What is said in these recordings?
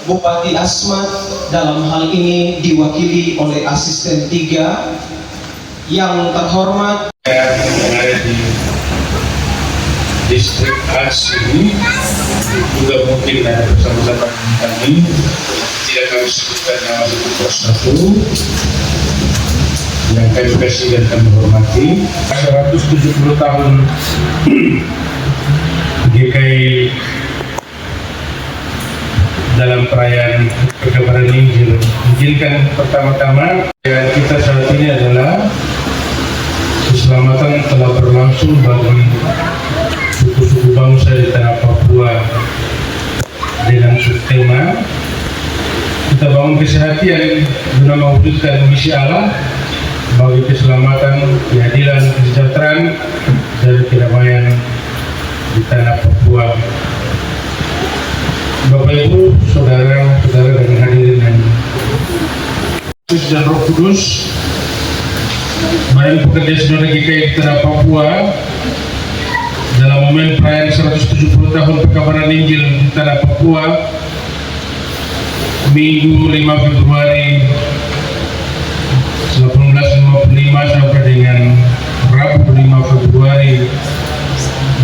Bupati Asmat dalam hal ini diwakili oleh asisten 3 yang terhormat yang ada di distrik Ars ini juga mungkin ada bersama-sama kami, tidak kami sebutkan nama satu persatu yang kami kasih dan kami hormati. 170 tahun GKI dalam perayaan Pekabaran Injil. Izinkan pertama-tama kita saat ini adalah keselamatan telah berlangsung bagi suku-suku bangsa di tanah Papua dengan subtema kita bangun kesehatan guna mewujudkan misi Allah bagi keselamatan, keadilan, kesejahteraan, dan kedamaian di tanah Papua. Bapak Ibu, saudara-saudara dan hadirin yang Yesus dan Roh Kudus, mari pekerja saudara GKI di tanah Papua dalam momen perayaan 170 tahun Pekabaran Injil di tanah Papua, Minggu 5 Februari 1855 sampai dengan Rabu 5 Februari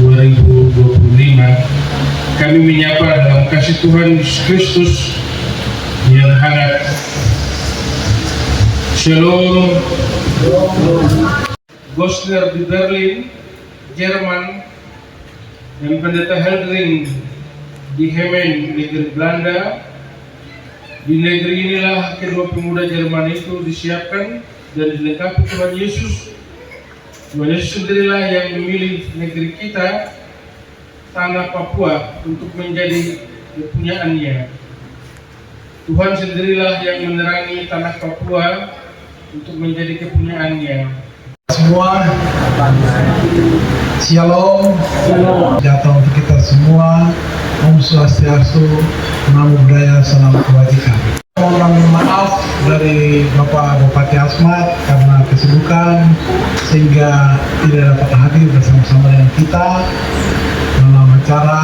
2025, kami menyapa dalam kasih Tuhan Yesus Kristus yang hangat. Shalom. Gosler di Berlin, Jerman, dan Pendeta Heldring di Hemen, negeri Belanda. Di negeri inilah kedua pemuda Jerman itu disiapkan dan dilengkapi Tuhan Yesus. Tuhan Yesus sendirilah yang memilih negeri kita, tanah Papua, untuk menjadi kepunyaannya. Tuhan sendirilah yang menerangi tanah Papua untuk menjadi kepunyaannya. Semua, Shalom, datang untuk kita semua. Om Swastiastu, Namo Buddhaya, Salam Kebajikan. Mohon maaf dari Bapak Bupati Asmat karena kesibukan sehingga tidak dapat hadir bersama-sama dengan kita dalam acara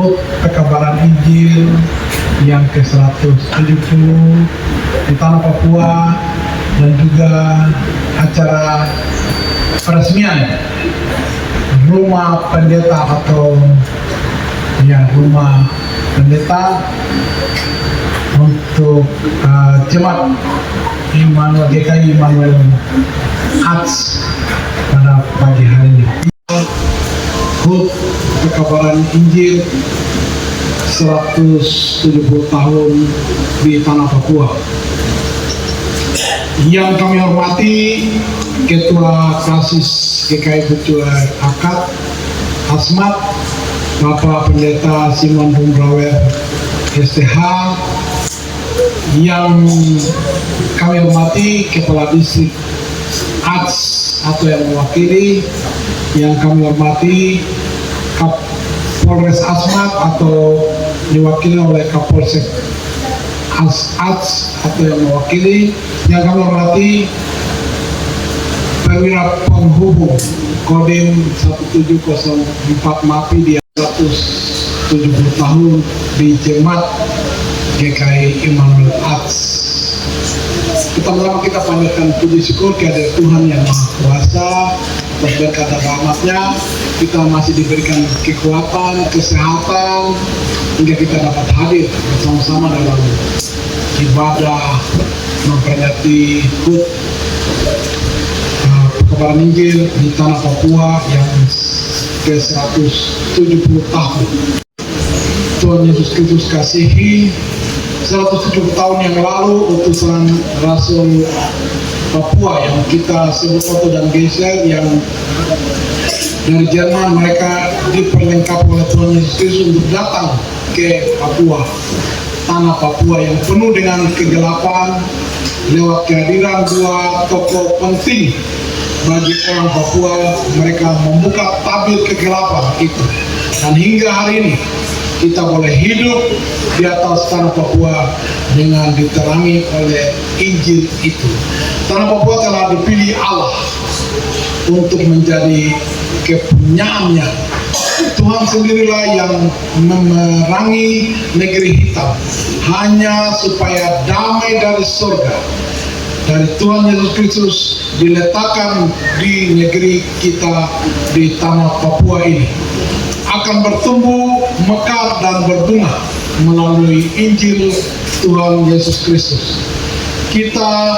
HUT Pekabaran Injil yang ke-170 di tanah Papua, dan juga acara peresmian rumah pendeta atau rumah pendeta untuk jemaat Immanuel GKI Immanuel Ars pada pagi hari ini. HUT Pekabaran Injil 170 tahun di tanah Papua. Yang kami hormati Ketua Kasis GKI Butua Akad Asmat, Bapak Pendeta Simon Bumbrawer STH. Yang kami hormati Kepala Distrik Ars atau yang mewakili. Yang kami hormati Kapolres Asmat atau diwakili oleh Kapolsek Ars atau yang mewakili. Yang kami hormati perwira penghubung Kodim 1704 MAPI di 170 tahun di jemaat GKI Immanuel Ars. Pertama-tama kita panjatkan puji syukur kepada Tuhan yang Maha Kuasa atas berkat dan rahmat-Nya. Kita masih diberikan kekuatan, kesehatan hingga kita dapat hadir bersama-sama dalam ibadah memperingati HUT Pekabaran Injil di tanah Papua yang ke-170 tahun. Tuhan Yesus Kristus kasihi. 170 tahun yang lalu utusan Rasul Papua yang kita sebut Otto dan Geisler yang dari Jerman, mereka diperlengkapi oleh Tuhan Yesus Kristus untuk datang ke Papua, tanah Papua yang penuh dengan kegelapan. Lewat kehadiran dua tokoh penting bagi orang Papua, mereka membuka tabir kegelapan itu, dan hingga hari ini kita boleh hidup di atas tanah Papua dengan diterangi oleh Injil itu. Tanah Papua telah dipilih Allah untuk menjadi kepunyaannya Tuhan sendirilah yang memerangi negeri hitam, hanya supaya damai dari surga dari Tuhan Yesus Kristus diletakkan di negeri kita, di tanah Papua ini, akan bertumbuh, mekar dan berbunga melalui Injil Tuhan Yesus Kristus. Kita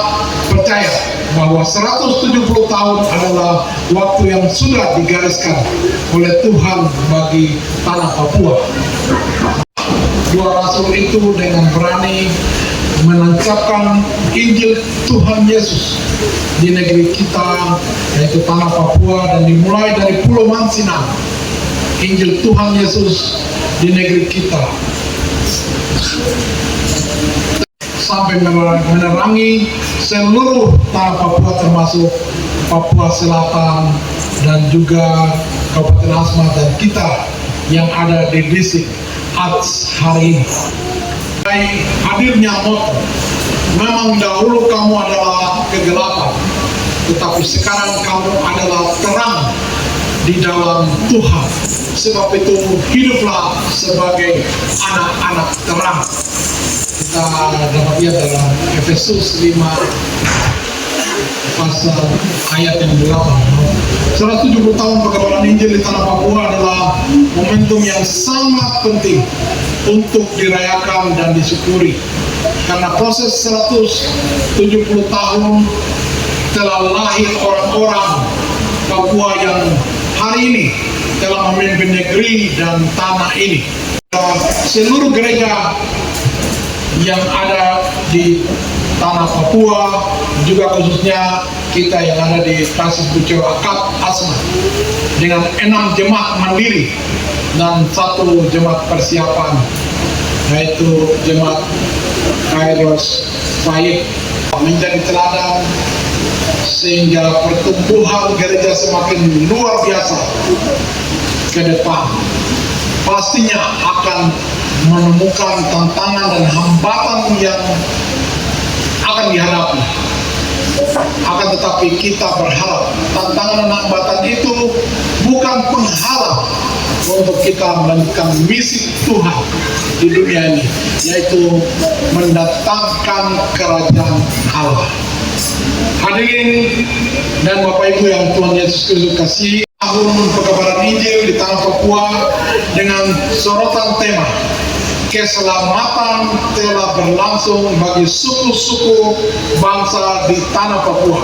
percaya bahwa 170 tahun adalah waktu yang sudah digariskan oleh Tuhan bagi tanah Papua. Dua rasul itu dengan berani menancapkan Injil Tuhan Yesus di negeri kita, yaitu tanah Papua, dan dimulai dari Pulau Mansinang. Injil Tuhan Yesus di negeri kita sampai menerangi seluruh tanah Papua, termasuk Papua Selatan dan juga Kabupaten Asmat dan kita yang ada di distrik Ats hari ini. Hadirnya moto, memang dahulu kamu adalah kegelapan, tetapi sekarang kamu adalah terang di dalam Tuhan. Sebab itu hiduplah sebagai anak-anak terang. Kita dapat lihat dalam Efesus 5 pasal ayat yang 8. 170 tahun perkabaran Injil di tanah Papua adalah momentum yang sangat penting untuk dirayakan dan disyukuri, karena proses 170 tahun telah lahir orang-orang Papua yang hari ini telah memimpin negeri dan tanah ini. Seluruh gereja yang ada di tanah Papua, juga khususnya kita yang ada di Kasis Buceo Akad Asmat, dengan 6 jemaat mandiri dan 1 jemaat persiapan, yaitu jemaat Kairos Faid, menjadi teladan sehingga pertumbuhan gereja semakin luar biasa ke depan. Pastinya akan menemukan tantangan dan hambatan yang akan dihadapi. Akan tetapi kita berharap tantangan dan hambatan itu bukan penghalang untuk kita melanjutkan misi Tuhan di dunia ini, yaitu mendatangkan kerajaan Allah. Hadirin dan Bapak Ibu yang Tuhan Yesus Kristus kasih, tahun perkabaran Injil di tanah Papua dengan sorotan tema keselamatan telah berlangsung bagi suku-suku bangsa di tanah Papua,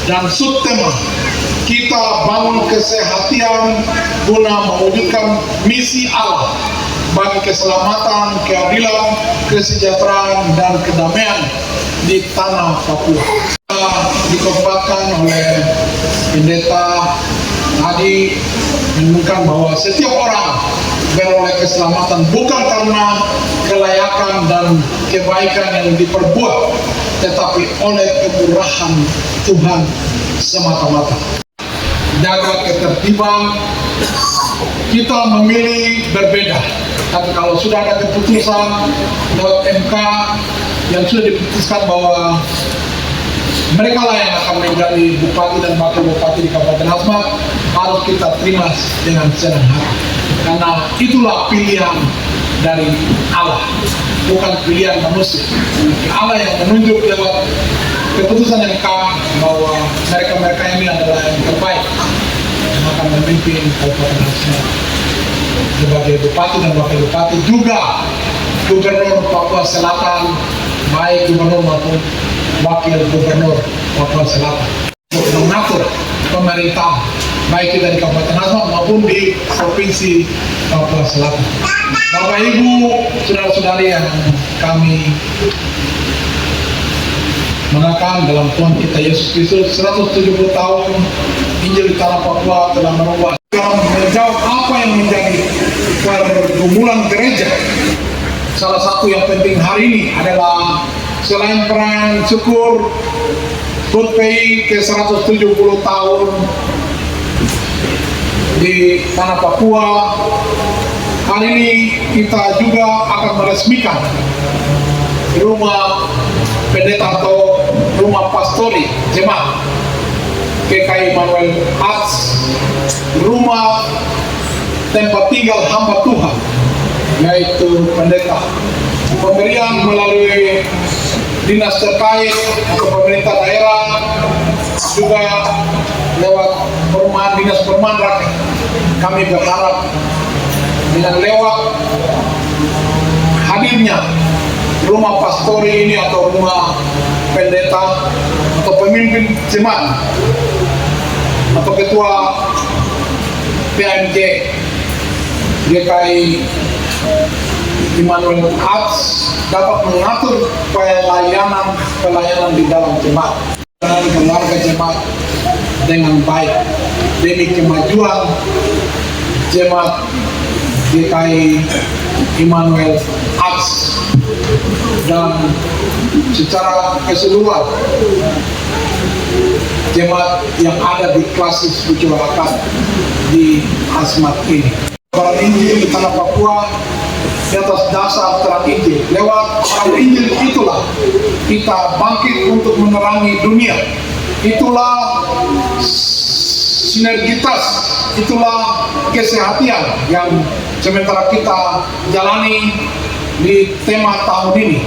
dan subtema kita bangun kesehatan guna mewujudkan misi Allah bagi keselamatan, keadilan, kesejahteraan dan kedamaian di tanah Papua. Kita dikompatkan oleh pendeta tadi menemukan bahwa setiap orang beroleh keselamatan bukan karena kelayakan dan kebaikan yang diperbuat, tetapi oleh kemurahan Tuhan semata-mata. Jaga ketertiban, kita memilih berbeda, tapi kalau sudah ada keputusan lewat MK yang sudah diputuskan bahwa mereka lah yang akan menjadi bupati dan wakil bupati di Kabupaten Asmat, harus kita terima dengan senang hati, karena itulah pilihan dari Allah, bukan pilihan manusia. Allah yang menunjuk lewat keputusan MK bahwa mereka-mereka ini adalah yang terbaik yang akan memimpin Kabupaten Asmat sebagai bupati dan wakil bupati, juga gubernur Papua Selatan, baik gubernur maupun wakil gubernur Papua Selatan, untuk mengatur pemerintah baik kita di Kabupaten Asmat maupun di Provinsi Papua Selatan. Bapak Ibu, saudara-saudari yang kami mengatakan dalam Tuhan kita Yesus Kristus, 170 tahun Injil di tanah Papua telah merubah. Dalam menjawab apa yang menjadi pergumulan gereja, salah satu yang penting hari ini adalah selain perayaan syukur HUT PI ke 170 tahun di tanah Papua, hari ini kita juga akan meresmikan rumah pendeta atau rumah pastori jemaat PKI Manuel Ats, rumah tempat tinggal hamba Tuhan, yaitu pendeta. Pemberian melalui dinas terkait atau pemerintah daerah, juga lewat dinas perumahan rakyat. Kami berharap dengan lewat hadirnya rumah pastori ini atau rumah pendeta atau pemimpin jemaat atau ketua PMJ GKI Immanuel Arts dapat mengatur pelayanan di dalam jemaat dan keluarga jemaat dengan baik demi kemajuan jemaat GKI Immanuel Arts dan secara keseluruhan jemaat yang ada di Klasis Bucurakan di Asmat ini. Para Injil di tanah Papua di atas dasar terang Injil. Lewat terang Injil itulah kita bangkit untuk menerangi dunia. Itulah sinergitas, itulah kesehatan yang sementara kita jalani di tema tahun ini.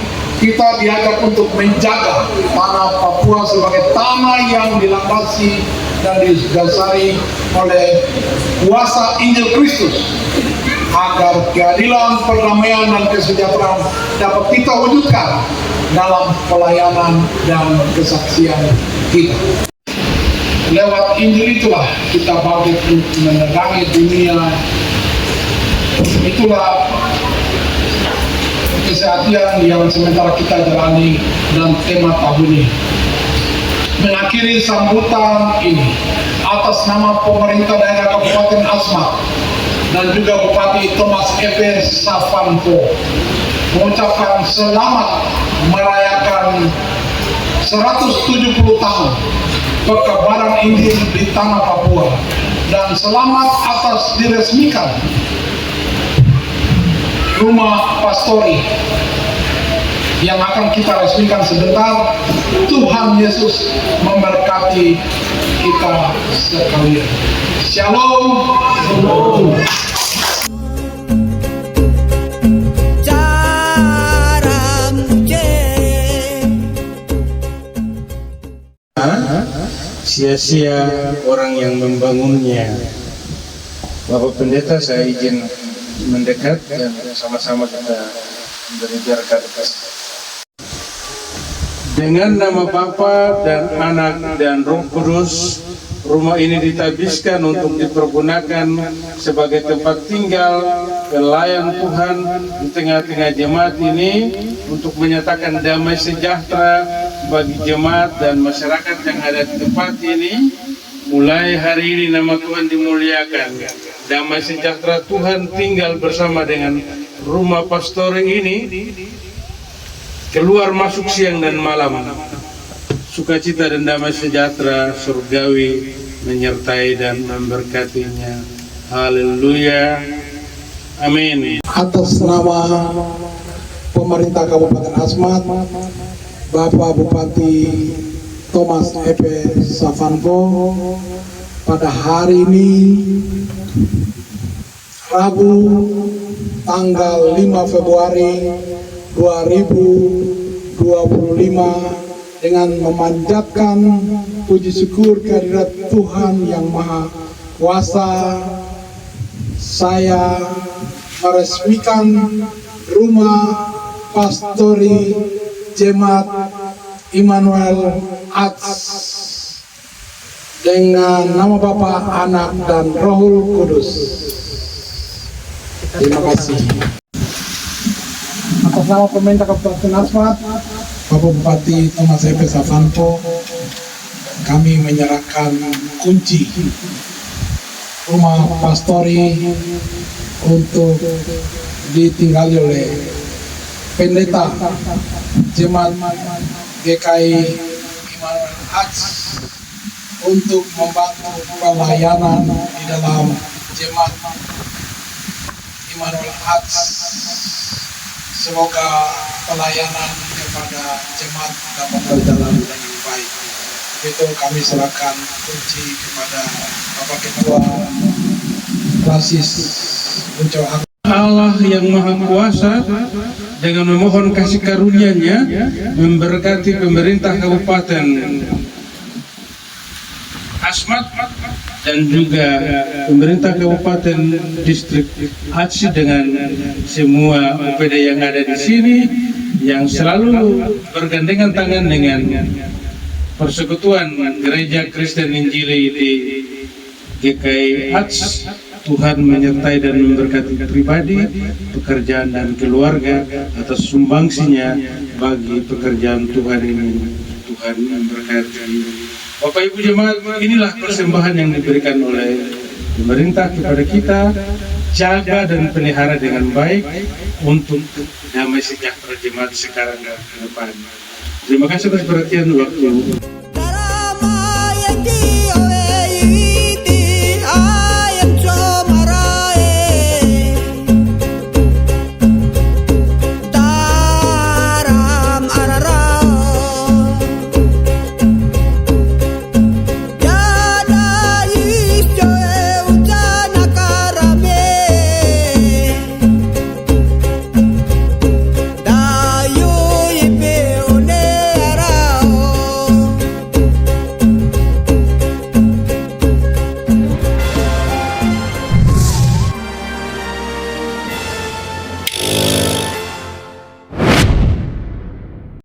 Kita diajak untuk menjaga tanah Papua sebagai tanah yang dilandasi dan didasari oleh kuasa Injil Kristus, agar keadilan, perdamaian, dan kesejahteraan dapat kita wujudkan dalam pelayanan dan kesaksian kita. Lewat Injil itulah kita bangkit untuk menerangi dunia. Itulah kesehatan yang sementara kita jalani dan tema tahun ini. Mengakhiri sambutan ini atas nama pemerintah daerah Kabupaten Asmat dan juga Bupati Thomas F. Savanpo mengucapkan selamat merayakan 170 tahun pekabaran Injil di tanah Papua dan selamat atas diresmikan rumah pastori yang akan kita resmikan sebentar. Tuhan Yesus memberkati kita sekalian. Shalom. Shalom. Sia-sia orang yang membangunnya. Bapak Pendeta, saya izin mendekat dan sama-sama kita beribadah. Dengan nama Bapa dan Anak dan Roh Kudus, rumah ini ditabiskan untuk dipergunakan sebagai tempat tinggal pelayan Tuhan di tengah-tengah jemaat ini untuk menyatakan damai sejahtera bagi jemaat dan masyarakat yang ada di tempat ini. Mulai hari ini nama Tuhan dimuliakan. Damai sejahtera Tuhan tinggal bersama dengan rumah pastori ini, keluar masuk siang dan malam. Sukacita dan damai sejahtera surgawi menyertai dan memberkatinya. Haleluya. Amin. Atas nama pemerintah Kabupaten Asmat, Bapak Bupati Thomas F. Savanpo, pada hari ini Rabu tanggal 5 Februari 2025 dengan memanjatkan puji syukur kehadirat Tuhan yang Maha Kuasa, saya meresmikan rumah pastori Jemaat Immanuel Arts dengan nama Bapa, Anak, dan Roh Kudus. Terima kasih. Atas nama pemerintah Kabupaten Asmat, Bapak Bupati Thomas F. Savanpo, kami menyerahkan kunci rumah pastori untuk ditinggali oleh pendeta Jemaat GKI Immanuel Arts untuk membantu pelayanan di dalam Jemaat Immanuel Arts. Semoga pelayanan kepada jemaat dapat berjalan dengan baik. Itu kami serahkan kunci kepada Bapak Ketua Francis mencoba Allah yang Maha Kuasa dengan memohon kasih karunia-Nya memberkati pemerintah Kabupaten Asmat dan juga pemerintah Kabupaten Distrik Aceh dengan semua OPD yang ada di sini yang selalu bergandengan tangan dengan Persekutuan Gereja Kristen Injili di GKI Aceh. Tuhan menyertai dan memberkati pribadi, pekerjaan dan keluarga atas sumbangsinya bagi pekerjaan Tuhan ini. Tuhan memberkati. Bapak Ibu jemaat, inilah persembahan yang diberikan oleh pemerintah kepada kita. Jaga dan pelihara dengan baik untuk damai sejahtera jemaat sekarang dan ke depan. Terima kasih atas perhatian waktu.